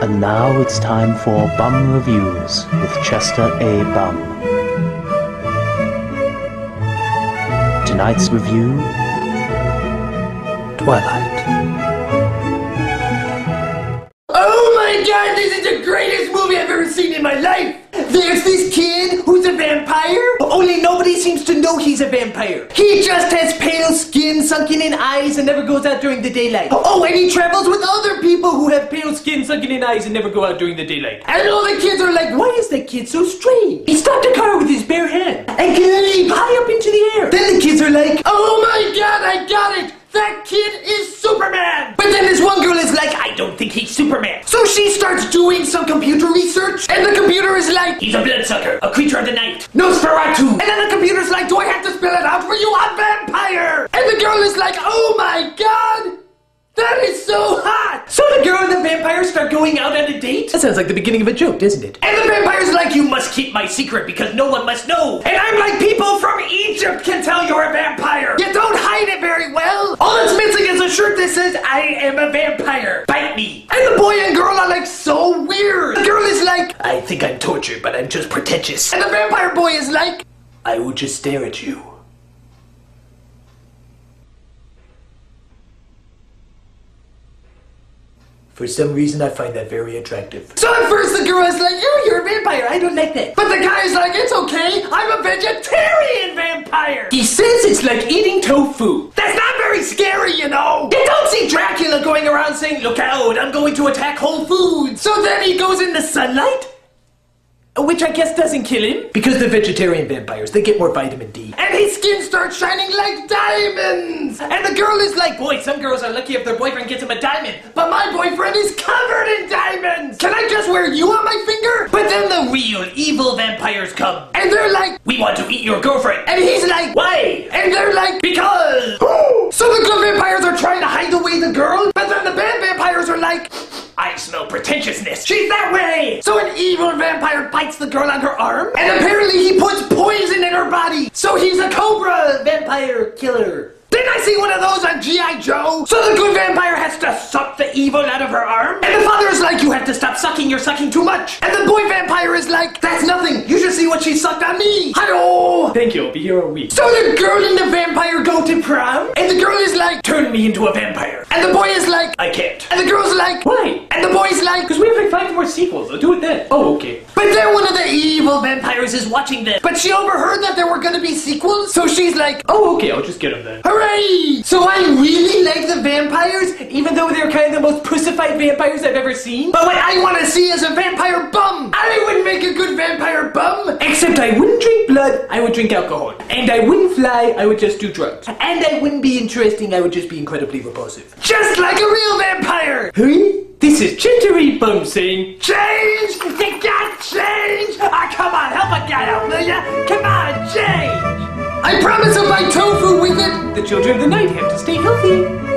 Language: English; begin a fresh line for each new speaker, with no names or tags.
And now it's time for Bum Reviews with Chester A. Bum. Tonight's review, Twilight.
Oh my god, this is the greatest movie I've ever seen in my life! There's this kid who's a vampire, only nobody seems to know he's a vampire. He just has pale skin, sunken in eyes, and never goes out during the daylight. Oh, and he travels with other people who have pale skin, sunken in eyes, and never go out during the daylight. And all the kids are like, why is that kid so strange? He stopped a car with his bare hand and can leap high up into the air. Then the kids are like, oh my god, I got it! That kid is Superman! But then this one girl is like, I don't think he's Superman. So she starts doing some computer research, and the computer is like, he's a bloodsucker, a creature of the night, Nosferatu. And then the computer's like, do I have to spell it out for you? A vampire! And the girl is like, oh my god! That is so hot! So the girl and the vampire start going out on a date? That sounds like the beginning of a joke, doesn't it? And the vampire's like, you must keep my secret because no one must know. And I'm like, people from Egypt can tell you're a vampire. You don't hide it very well. All it's missing is a shirt that says, I am a vampire. Bite me. And the boy and girl are like so weird. The girl is like, I think I'm tortured, but I'm just pretentious. And the vampire boy is like, I will just stare at you. For some reason, I find that very attractive. So at first the girl is like, you're a vampire, I don't like that. But the guy's like, it's okay, I'm a vegetarian vampire. He says it's like eating tofu. That's not very scary, you know. You don't see Dracula going around saying, look out, I'm going to attack Whole Foods. So then he goes in the sunlight, which I guess doesn't kill him, because they're vegetarian vampires, they get more vitamin D. And his skin starts shining like diamonds! And the girl is like, boy, some girls are lucky if their boyfriend gets them a diamond, but my boyfriend is covered in diamonds! Can I just wear you on my finger? But then the real evil vampires come, and they're like, we want to eat your girlfriend. And he's like, why? And they're like, because! So the good vampires are trying to hide away the girl, but then the bad vampires are like, I smell pretentiousness. She's that way! So an evil vampire bites the girl on her arm, and apparently he puts poison in her body. So he's a cobra vampire killer. Didn't I see one of those on G.I. Joe? So the good vampire has to suck the evil out of her arm, and the father is like, you have to stop sucking, you're sucking too much. And the boy vampire is like, that's nothing, you should see what she sucked on me. Hello! Thank you, I'll be here all week. So the girl and the vampire go to prom, and the girl is like, turn me into a vampire. And the boy is like, I can't. And the girl's like, why? And the boy's like, because we have like 5 more sequels, I'll do it then. Oh, okay. But then one of the evil vampires is watching this, but she overheard that there were gonna be sequels, so she's like, oh, okay, I'll just get them then. Hooray! So I really like the vampires, even though they're kind of the most pussified vampires I've ever seen. But what I want to see is a vampire bum. I wouldn't make a good vampire bum. Except I wouldn't drink blood, I would drink alcohol. And I wouldn't fly, I would just do drugs. And I wouldn't be interesting, I would just be incredibly repulsive. Just like a real vampire. Huh? This is Chittery Bum saying, change! You got change! Ah, come on, help a guy out, will ya? Come on, change! I promise I'll buy tofu with it! The children of the night have to stay healthy.